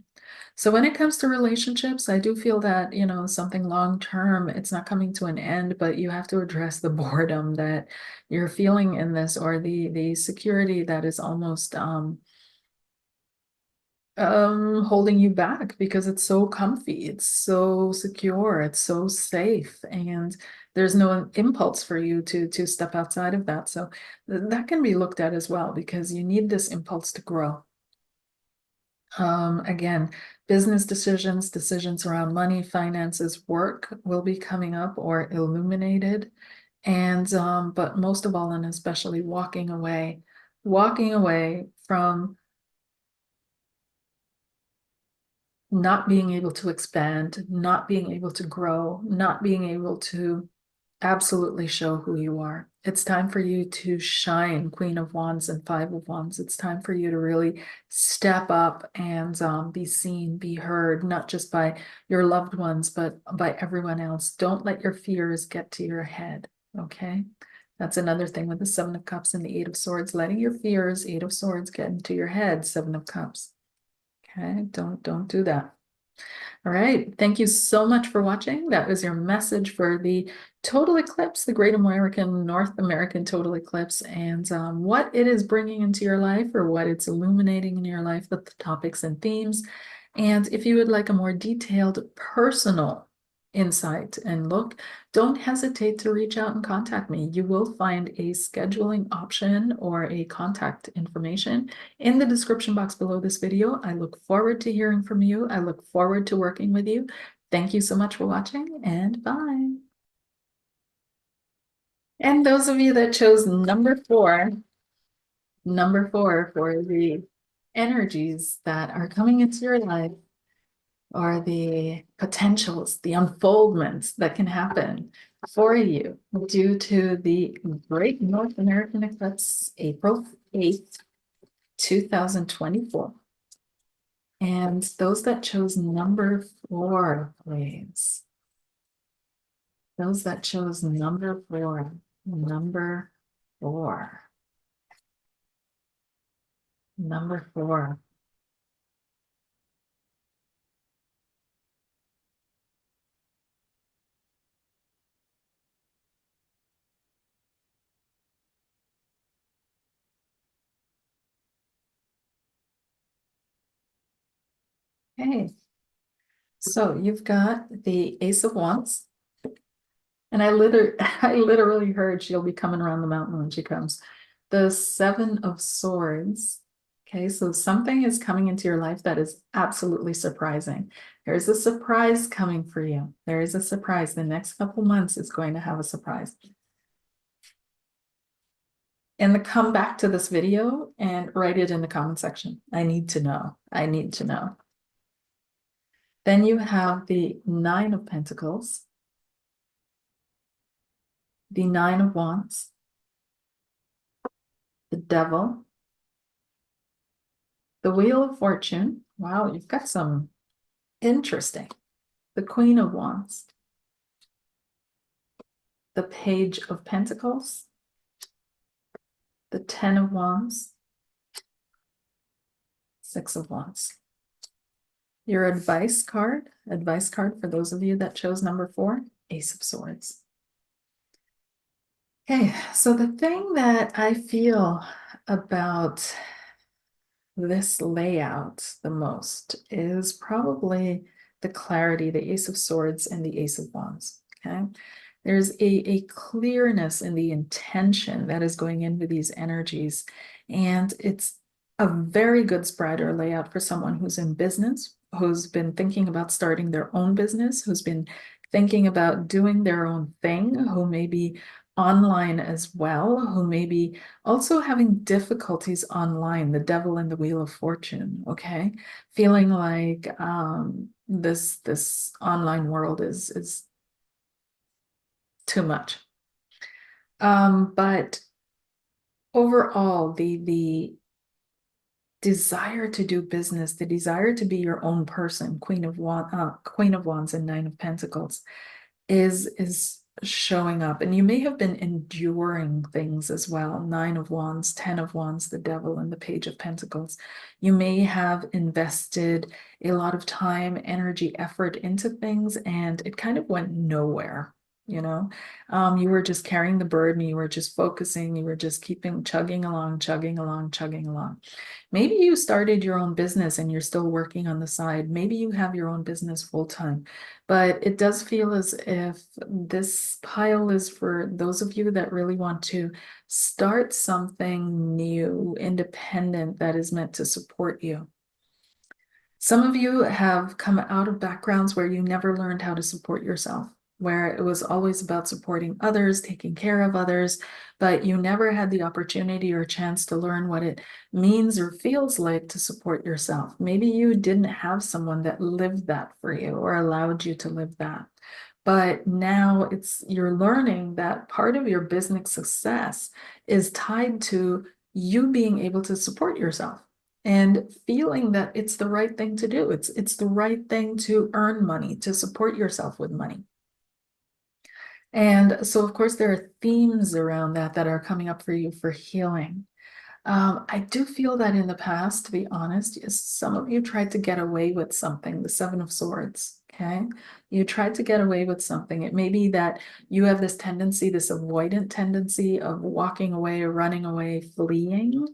So when it comes to relationships, I do feel that, something long term, it's not coming to an end, but you have to address the boredom that you're feeling in this, or the security that is almost holding you back because it's so comfy, it's so secure, it's so safe, and there's no impulse for you to step outside of that. So that can be looked at as well, because you need this impulse to grow. Again, business decisions, decisions around money, finances, work will be coming up or illuminated. And but most of all, and especially walking away from not being able to expand, not being able to grow, not being able to absolutely show who you are. It's time for you to shine, Queen of Wands and Five of Wands. It's time for you to really step up and be seen, be heard, not just by your loved ones, but by everyone else. Don't let your fears get to your head, okay? That's another thing with the Seven of Cups and the Eight of Swords, letting your fears, Eight of Swords, get into your head, Seven of Cups. Okay, don't do that. All right. Thank you so much for watching. That was your message for the total eclipse, the North American total eclipse, and what it is bringing into your life, or what it's illuminating in your life, with the topics and themes. And if you would like a more detailed personal insight and look, don't hesitate to reach out and contact me. You will find a scheduling option or a contact information in the description box below this video. I look forward to hearing from you. I look forward to working with you. Thank you so much for watching, and bye. And those of you that chose number four for the energies that are coming into your life, or the potentials, the unfoldments that can happen for you due to the Great North American Eclipse, April 8th, 2024. And those that chose number four, please. Those that chose number four, number four, number four. Okay, so you've got the Ace of Wands. And I literally heard she'll be coming around the mountain when she comes. The Seven of Swords. Okay, so something is coming into your life that is absolutely surprising. There's a surprise coming for you. There is a surprise. The next couple months is going to have a surprise. And come back to this video and write it in the comment section. I need to know. I need to know. Then you have the Nine of Pentacles, the Nine of Wands, the Devil, the Wheel of Fortune. Wow, you've got some interesting. The Queen of Wands, the Page of Pentacles, the Ten of Wands, Six of Wands. Your advice card for those of you that chose number four, Ace of Swords. Okay, so the thing that I feel about this layout the most is probably the clarity, the Ace of Swords and the Ace of Wands. Okay. There's a clearness in the intention that is going into these energies. And it's a very good spread or layout for someone who's in business, who's been thinking about starting their own business, who's been thinking about doing their own thing, who may be online as well, who may be also having difficulties online, the devil in the wheel of fortune, okay? Feeling like this online world is too much. But overall, the desire to do business, the desire to be your own person, Queen of Wands and Nine of Pentacles, is showing up. And you may have been enduring things as well. Nine of Wands, Ten of Wands, the Devil, and the Page of Pentacles. You may have invested a lot of time, energy, effort into things, and it kind of went nowhere. You know, you were just carrying the burden, you were just focusing, you were just keeping chugging along, chugging along, chugging along. Maybe you started your own business and you're still working on the side. Maybe you have your own business full time, but it does feel as if this pile is for those of you that really want to start something new, independent, that is meant to support you. Some of you have come out of backgrounds where you never learned how to support yourself, where it was always about supporting others, taking care of others, but you never had the opportunity or chance to learn what it means or feels like to support yourself. Maybe you didn't have someone that lived that for you or allowed you to live that. But now you're learning that part of your business success is tied to you being able to support yourself and feeling that it's the right thing to do. It's the right thing to earn money, to support yourself with money. And so, of course, there are themes around that are coming up for you for healing. I do feel that in the past, to be honest, some of you tried to get away with something, the Seven of Swords. Okay. You tried to get away with something. It may be that you have this tendency, this avoidant tendency of walking away, running away, fleeing,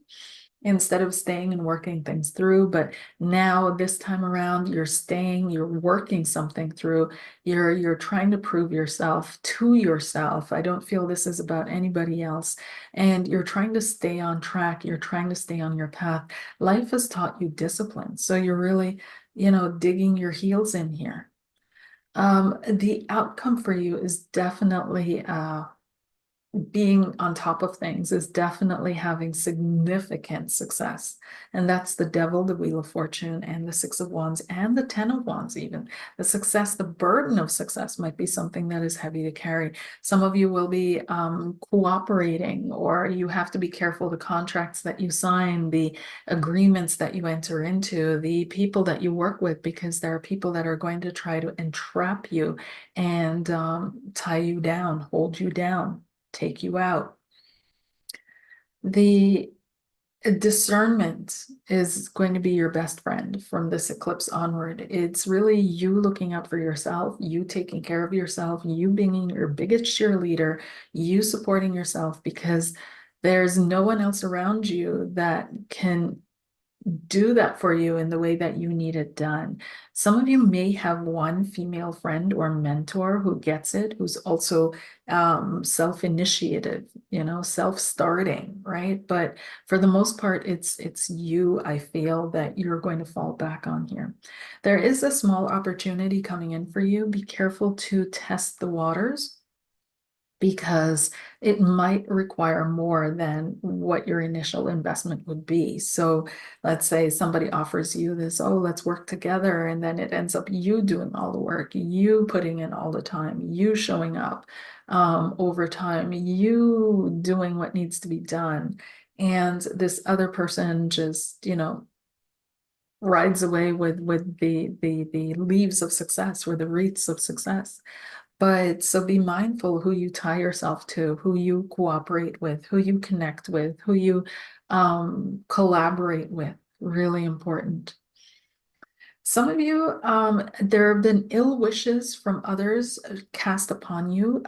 instead of staying and working things through. But now this time around, you're staying, you're working something through, you're trying to prove yourself to yourself. I don't feel this is about anybody else. And you're trying to stay on track, you're trying to stay on your path. Life has taught you discipline. So you're really, digging your heels in here. The outcome for you is definitely being on top of things, is definitely having significant success. And that's the Devil, the Wheel of Fortune, and the Six of Wands, and the Ten of Wands even. The success, the burden of success might be something that is heavy to carry. Some of you will be cooperating, or you have to be careful the contracts that you sign, the agreements that you enter into, the people that you work with, because there are people that are going to try to entrap you and tie you down, hold you down, take you out. The discernment is going to be your best friend from this eclipse onward. It's really you looking out for yourself, you taking care of yourself, you being your biggest cheerleader, you supporting yourself, because there's no one else around you that can do that for you in the way that you need it done. Some of you may have one female friend or mentor who gets it, who's also self-initiative, self-starting, right? But for the most part, it's you, I feel, that you're going to fall back on here. There is a small opportunity coming in for you. Be careful to test the waters, because it might require more than what your initial investment would be. So let's say somebody offers you this, oh, let's work together. And then it ends up you doing all the work, you putting in all the time, you showing up over time, you doing what needs to be done. And this other person just, rides away with the leaves of success or the wreaths of success. But so be mindful who you tie yourself to, who you cooperate with, who you connect with, who you collaborate with. Really important. Some of you, there have been ill wishes from others cast upon you.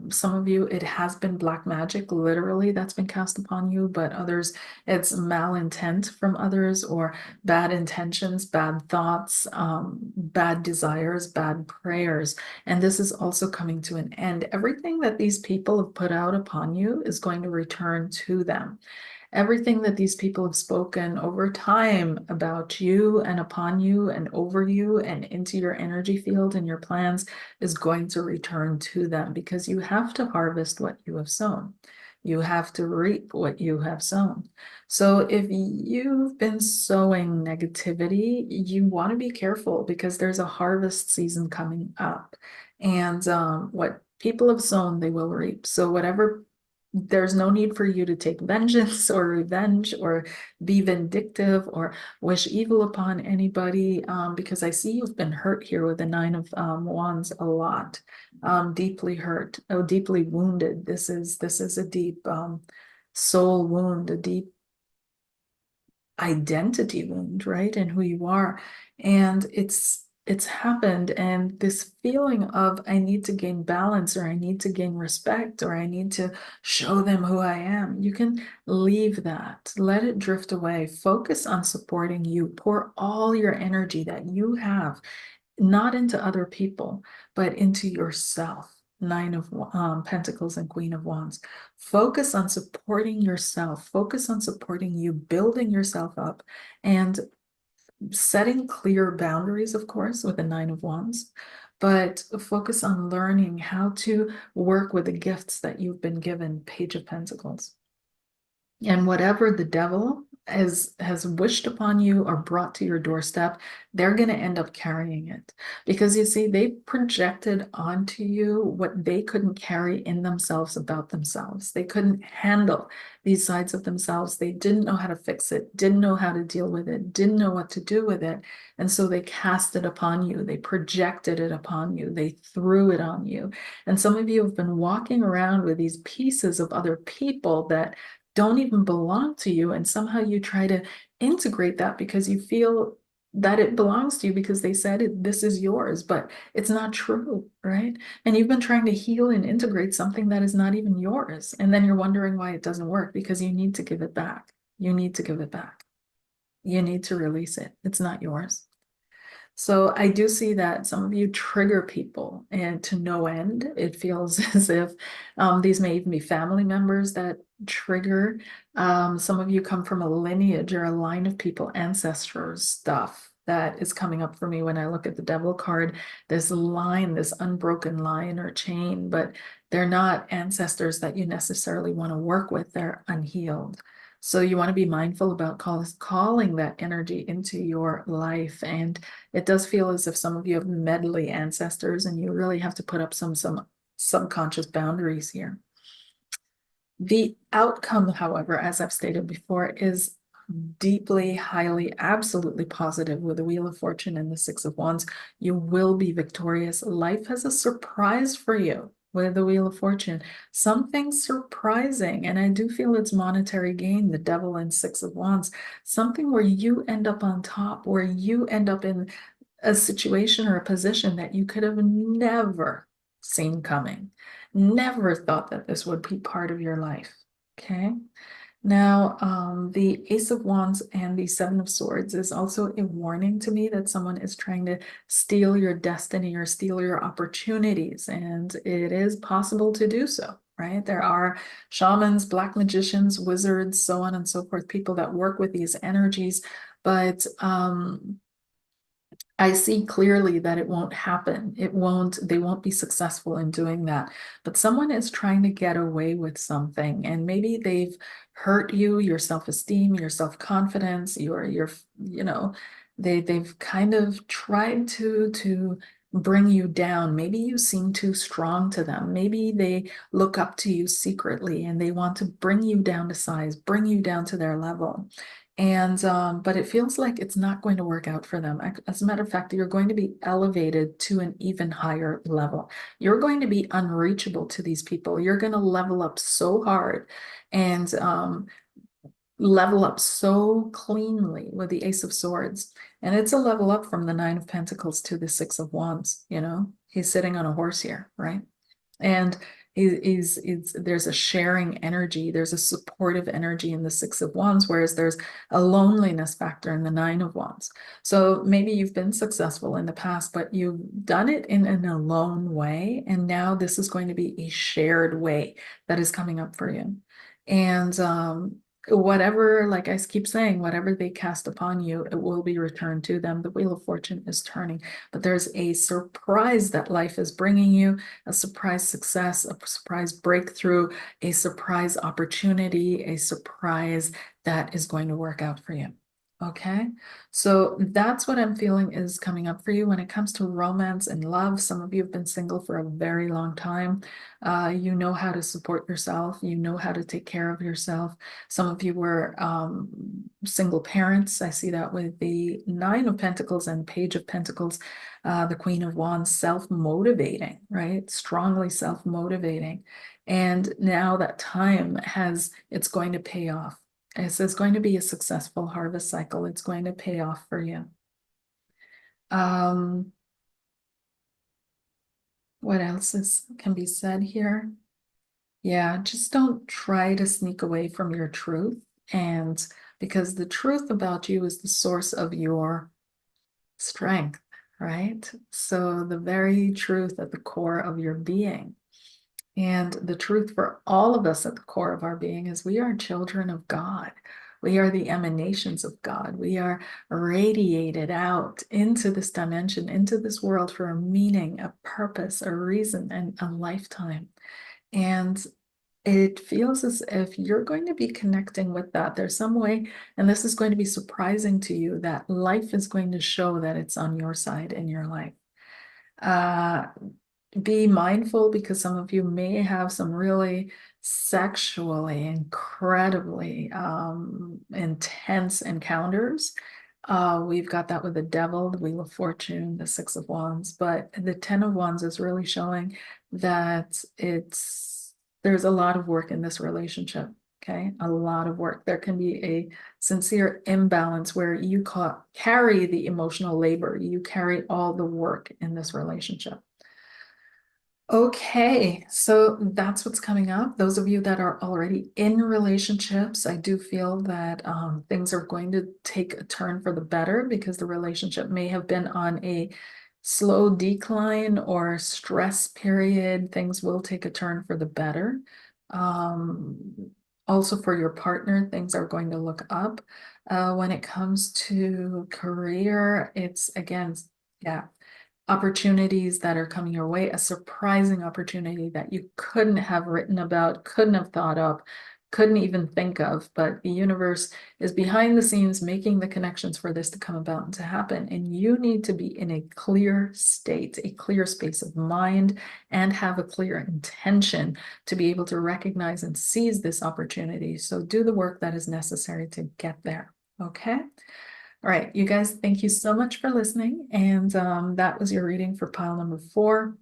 Some of you, it has been black magic, literally, that's been cast upon you, but others, it's malintent from others or bad intentions, bad thoughts, bad desires, bad prayers. And this is also coming to an end. Everything that these people have put out upon you is going to return to them. Everything that these people have spoken over time about you and upon you and over you and into your energy field and your plans is going to return to them, because you have to harvest what you have sown. You have to reap what you have sown. So if you've been sowing negativity, you want to be careful, because there's a harvest season coming up. And what people have sown, they will reap. So whatever, there's no need for you to take vengeance or revenge or be vindictive or wish evil upon anybody, because I see you've been hurt here with the Nine of Wands a lot, deeply hurt, oh, deeply wounded. This is a deep soul wound, a deep identity wound, right? And who you are. And it's happened, and this feeling of I need to gain balance, or I need to gain respect, or I need to show them who I am. You can leave that, let it drift away, focus on supporting you, pour all your energy that you have, not into other people, but into yourself. Nine of Pentacles and Queen of Wands. Focus on supporting yourself. Focus on supporting you, building yourself up, and setting clear boundaries, of course, with the Nine of Wands. But focus on learning how to work with the gifts that you've been given, Page of Pentacles. And whatever the devil has wished upon you or brought to your doorstep, they're going to end up carrying it. Because you see, they projected onto you what they couldn't carry in themselves about themselves. They couldn't handle these sides of themselves. They didn't know how to fix it, didn't know how to deal with it, didn't know what to do with it. And so they cast it upon you. They projected it upon you. They threw it on you. And some of you have been walking around with these pieces of other people that don't even belong to you, and somehow you try to integrate that because you feel that it belongs to you because they said this is yours, but it's not true, right? And you've been trying to heal and integrate something that is not even yours, and then you're wondering why it doesn't work, because you need to give it back. You need to give it back. You need to release it. It's not yours. So I do see that some of you trigger people, and to no end. It feels as if these may even be family members that trigger. Some of you come from a lineage or a line of people, ancestors stuff that is coming up for me when I look at the Devil card. This line, this unbroken line or chain, but they're not ancestors that you necessarily want to work with. They're unhealed. So you want to be mindful about calling that energy into your life. And it does feel as if some of you have medley ancestors, and you really have to put up some subconscious boundaries here. The outcome, however, as I've stated before, is deeply, highly, absolutely positive with the Wheel of Fortune and the Six of Wands. You will be victorious. Life has a surprise for you with the Wheel of Fortune. Something surprising, and I do feel it's monetary gain, the Devil and Six of Wands. Something where you end up on top, where you end up in a situation or a position that you could have never seen coming. Never thought that this would be part of your life. Okay. Now, the Ace of Wands and the Seven of Swords is also a warning to me that someone is trying to steal your destiny or steal your opportunities, and it is possible to do so, right? There are shamans, black magicians, wizards, so on and so forth, people that work with these energies, but I see clearly that it won't happen. They won't be successful in doing that. But someone is trying to get away with something, and maybe they've hurt you, your self-esteem, your self-confidence, they've kind of tried to bring you down. Maybe you seem too strong to them. Maybe they look up to you secretly and they want to bring you down to size, bring you down to their level. And but it feels like it's not going to work out for them. As a matter of fact, you're going to be elevated to an even higher level. You're going to be unreachable to these people. You're going to level up so hard. And level up so cleanly with the Ace of Swords. And it's a level up from the Nine of Pentacles to the Six of Wands, you know? He's sitting on a horse here, right? And there's a sharing energy, there's a supportive energy in the Six of Wands, whereas there's a loneliness factor in the Nine of Wands. So maybe you've been successful in the past, but you've done it in an alone way. And now this is going to be a shared way that is coming up for you. And whatever, like I keep saying, whatever they cast upon you, it will be returned to them. The Wheel of Fortune is turning, but there's a surprise that life is bringing you, a surprise success, a surprise breakthrough, a surprise opportunity, a surprise that is going to work out for you. Okay, so that's what I'm feeling is coming up for you when it comes to romance and love. Some of you have been single for a very long time. You know how to support yourself. You know how to take care of yourself. Some of you were single parents. I see that with the Nine of Pentacles and Page of Pentacles, the Queen of Wands, self-motivating, right? Strongly self-motivating. And now that time it's going to pay off. It's going to be a successful harvest cycle. It's going to pay off for you. What else can be said here? Yeah, just don't try to sneak away from your truth. And because the truth about you is the source of your strength, right? So the very truth at the core of your being. And the truth for all of us at the core of our being is we are children of God. We are the emanations of God. We are radiated out into this dimension, into this world for a meaning, a purpose, a reason, and a lifetime. And it feels as if you're going to be connecting with that. There's some way, and this is going to be surprising to you, that life is going to show that it's on your side in your life. Be mindful because some of you may have some really sexually incredibly intense encounters. We've got that with the Devil, the Wheel of Fortune, the Six of Wands, but the Ten of Wands is really showing that there's a lot of work in this relationship. Okay, a lot of work. There can be a sincere imbalance where you carry the emotional labor, you carry all the work in this relationship. Okay, so that's what's coming up. Those of you that are already in relationships, I do feel that things are going to take a turn for the better because the relationship may have been on a slow decline or stress period. Things will take a turn for the better. Also for your partner, things are going to look up. When it comes to career, it's again, yeah, opportunities that are coming your way, a surprising opportunity that you couldn't have written about, couldn't have thought of, couldn't even think of, but the universe is behind the scenes making the connections for this to come about and to happen. And you need to be in a clear state, a clear space of mind, and have a clear intention to be able to recognize and seize this opportunity. So do the work that is necessary to get there. Okay. All right, you guys, thank you so much for listening. And that was your reading for pile number 4.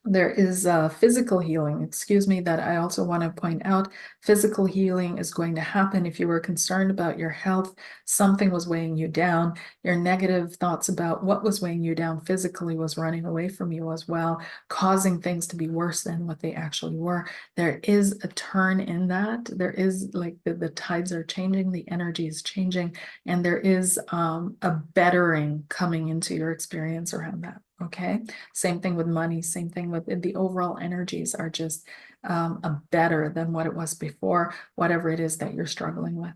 There is physical healing, excuse me, that I also want to point out. Physical healing is going to happen if you were concerned about your health, something was weighing you down, your negative thoughts about what was weighing you down physically was running away from you as well, causing things to be worse than what they actually were. There is a turn in that. There is like the tides are changing, the energy is changing, and there is a bettering coming into your experience around that. Okay, same thing with money, same thing with the overall energies are just a better than what it was before, whatever it is that you're struggling with.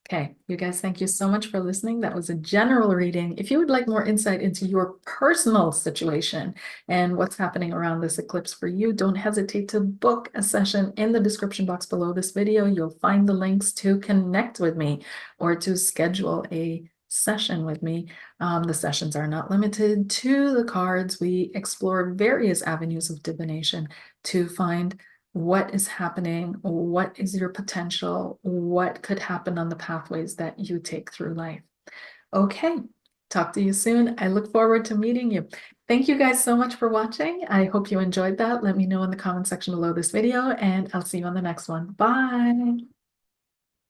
Okay, you guys, thank you so much for listening. That was a general reading. If you would like more insight into your personal situation and what's happening around this eclipse for you, don't hesitate to book a session in the description box below this video. You'll find the links to connect with me or to schedule a session with me. The sessions are not limited to the cards. We explore various avenues of divination to find what is happening, what is your potential, what could happen on the pathways that you take through life. Okay, talk to you soon. I look forward to meeting you. Thank you guys so much for watching. I hope you enjoyed that. Let me know in the comment section below this video, and I'll see you on the next one. Bye.